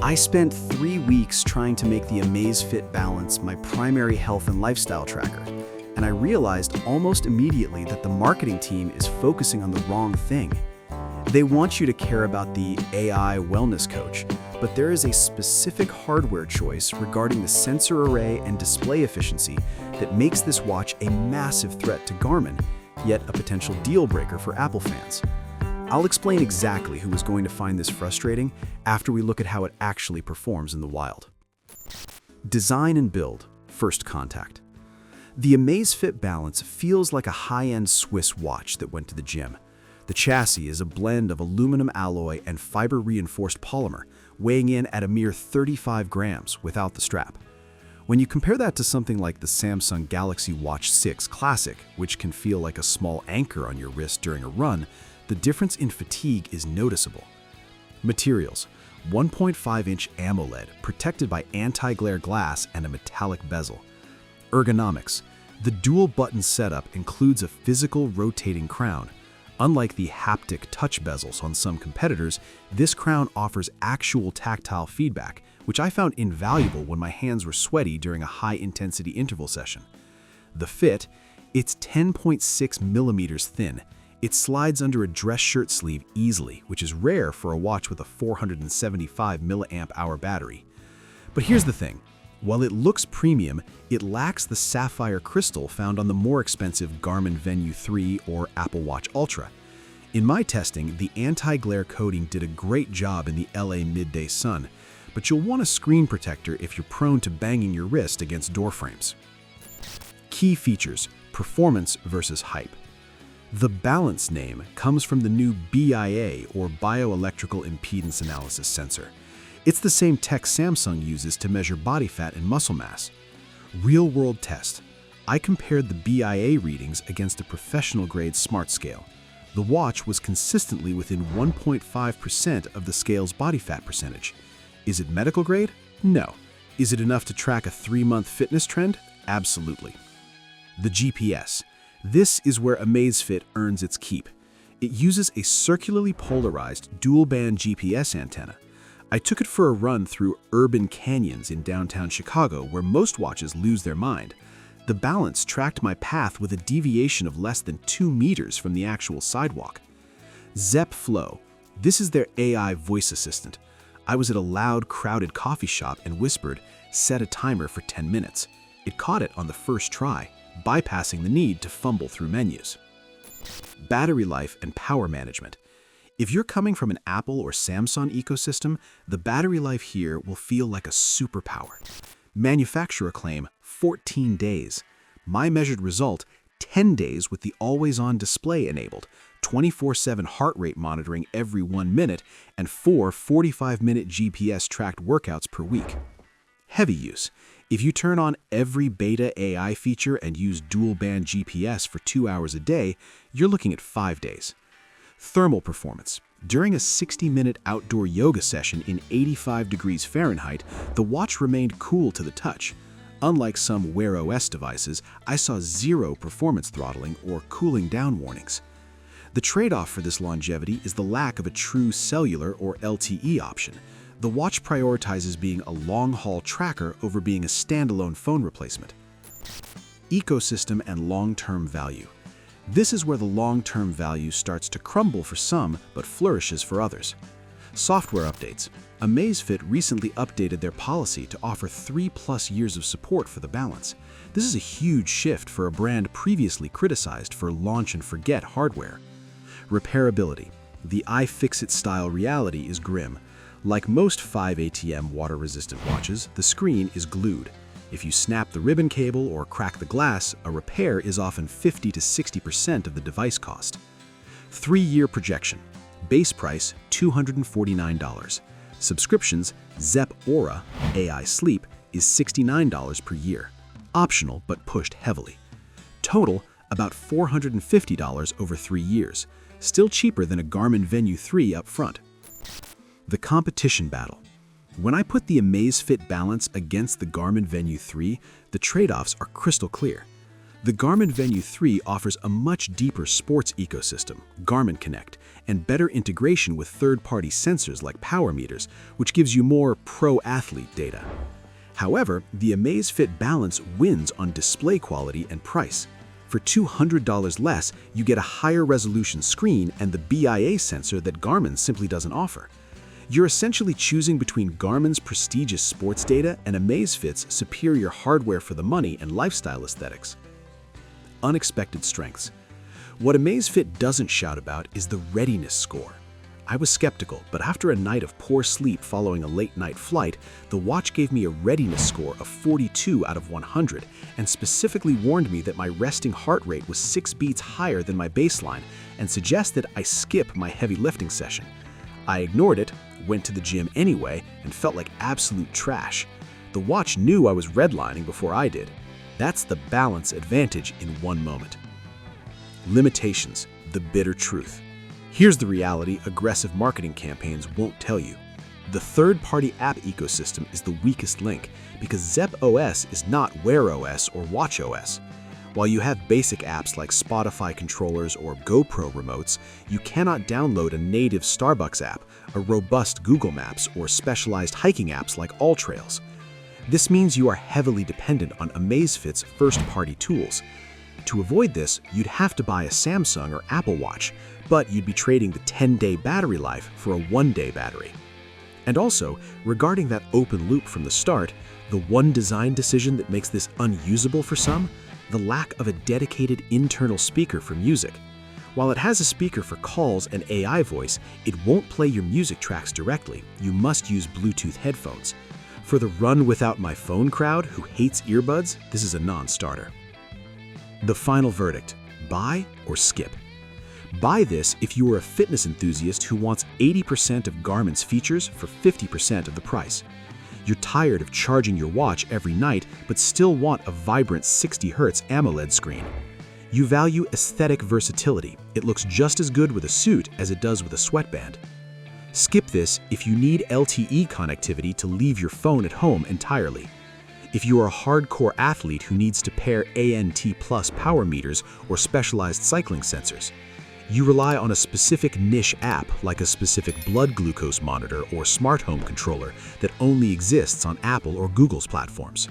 I spent 3 weeks trying to make the Amazfit Balance my primary health and lifestyle tracker, and I realized almost immediately that the marketing team is focusing on the wrong thing. They want you to care about the AI wellness coach, but there is a specific hardware choice regarding the sensor array and display efficiency that makes this watch a massive threat to Garmin, yet a potential deal breaker for Apple fans. I'll explain exactly who is going to find this frustrating after we look at how it actually performs in the wild. Design and build, first contact. The Amazfit Balance feels like a high-end Swiss watch that went to the gym. The chassis is a blend of aluminum alloy and fiber-reinforced polymer, weighing in at a mere 35 grams without the strap. When you compare that to something like the Samsung Galaxy Watch 6 Classic, which can feel like a small anchor on your wrist during a run, the difference in fatigue is noticeable. Materials: 1.5-inch AMOLED, protected by anti-glare glass and a metallic bezel. Ergonomics: the dual-button setup includes a physical rotating crown. Unlike the haptic touch bezels on some competitors, this crown offers actual tactile feedback, which I found invaluable when my hands were sweaty during a high-intensity interval session. The fit: it's 10.6 millimeters thin. It slides under a dress shirt sleeve easily, which is rare for a watch with a 475 mAh battery. But here's the thing. While it looks premium, it lacks the sapphire crystal found on the more expensive Garmin Venu 3 or Apple Watch Ultra. In my testing, the anti-glare coating did a great job in the LA midday sun, but you'll want a screen protector if you're prone to banging your wrist against door frames. Key features: performance versus hype. The Balance name comes from the new BIA, or Bioelectrical Impedance Analysis sensor. It's the same tech Samsung uses to measure body fat and muscle mass. Real-world test: I compared the BIA readings against a professional-grade smart scale. The watch was consistently within 1.5% of the scale's body fat percentage. Is it medical grade? No. Is it enough to track a 3-month fitness trend? Absolutely. The GPS. This is where Amazfit earns its keep. It uses a circularly polarized dual-band GPS antenna. I took it for a run through urban canyons in downtown Chicago, where most watches lose their mind. The Balance tracked my path with a deviation of less than 2 meters from the actual sidewalk. Zepp Flow. This is their AI voice assistant. I was at a loud, crowded coffee shop and whispered, "Set a timer for 10 minutes." It caught it on the first try, bypassing the need to fumble through menus. Battery life and power management. If you're coming from an Apple or Samsung ecosystem, the battery life here will feel like a superpower. Manufacturer claim 14 days. My measured result: 10 days with the always-on display enabled, 24/7 heart rate monitoring every 1 minute, and 4 45-minute GPS-tracked workouts per week. Heavy use. If you turn on every beta AI feature and use dual-band GPS for 2 hours a day, you're looking at 5 days. Thermal performance. During a 60-minute outdoor yoga session in 85 degrees Fahrenheit, the watch remained cool to the touch. Unlike some Wear OS devices, I saw zero performance throttling or cooling down warnings. The trade-off for this longevity is the lack of a true cellular or LTE option. The watch prioritizes being a long-haul tracker over being a standalone phone replacement. Ecosystem and long-term value. This is where the long-term value starts to crumble for some, but flourishes for others. Software updates. Amazfit recently updated their policy to offer 3+ years of support for the Balance. This is a huge shift for a brand previously criticized for launch-and-forget hardware. Repairability. The iFixit style reality is grim. Like most 5 ATM water-resistant watches, the screen is glued. If you snap the ribbon cable or crack the glass, a repair is often 50 to 60% of the device cost. 3-year projection. Base price $249. Subscriptions: Zepp Aura AI Sleep is $69 per year. Optional but pushed heavily. Total about $450 over 3 years. Still cheaper than a Garmin Venu 3 up front. The competition battle. When I put the Amazfit Balance against the Garmin Venu 3, the trade-offs are crystal clear. The Garmin Venu 3 offers a much deeper sports ecosystem, Garmin Connect, and better integration with third-party sensors like power meters, which gives you more pro-athlete data. However, the Amazfit Balance wins on display quality and price. For $200 less, you get a higher resolution screen and the BIA sensor that Garmin simply doesn't offer. You're essentially choosing between Garmin's prestigious sports data and Amazfit's superior hardware for the money and lifestyle aesthetics. Unexpected strengths. What Amazfit doesn't shout about is the readiness score. I was skeptical, but after a night of poor sleep following a late-night flight, the watch gave me a readiness score of 42 out of 100 and specifically warned me that my resting heart rate was 6 beats higher than my baseline and suggested I skip my heavy lifting session. I ignored it, went to the gym anyway, and felt like absolute trash. The watch knew I was redlining before I did. That's the balance advantage in one moment. Limitations, the bitter truth. Here's the reality aggressive marketing campaigns won't tell you. The third-party app ecosystem is the weakest link because Zepp OS is not Wear OS or Watch OS. While you have basic apps like Spotify controllers or GoPro remotes, you cannot download a native Starbucks app, a robust Google Maps, or specialized hiking apps like AllTrails. This means you are heavily dependent on Amazfit's first-party tools. To avoid this, you'd have to buy a Samsung or Apple Watch, but you'd be trading the 10-day battery life for a 1-day battery. And also, regarding that open loop from the start, the one design decision that makes this unusable for some, the lack of a dedicated internal speaker for music. While it has a speaker for calls and AI voice, it won't play your music tracks directly. You must use Bluetooth headphones. For the run without my phone crowd who hates earbuds, this is a non-starter. The final verdict, buy or skip. Buy this if you are a fitness enthusiast who wants 80% of Garmin's features for 50% of the price. You're tired of charging your watch every night but still want a vibrant 60 Hz AMOLED screen. You value aesthetic versatility. It looks just as good with a suit as it does with a sweatband. Skip this if you need LTE connectivity to leave your phone at home entirely. If you are a hardcore athlete who needs to pair ANT plus power meters or specialized cycling sensors. You rely on a specific niche app like a specific blood glucose monitor or smart home controller that only exists on Apple or Google's platforms.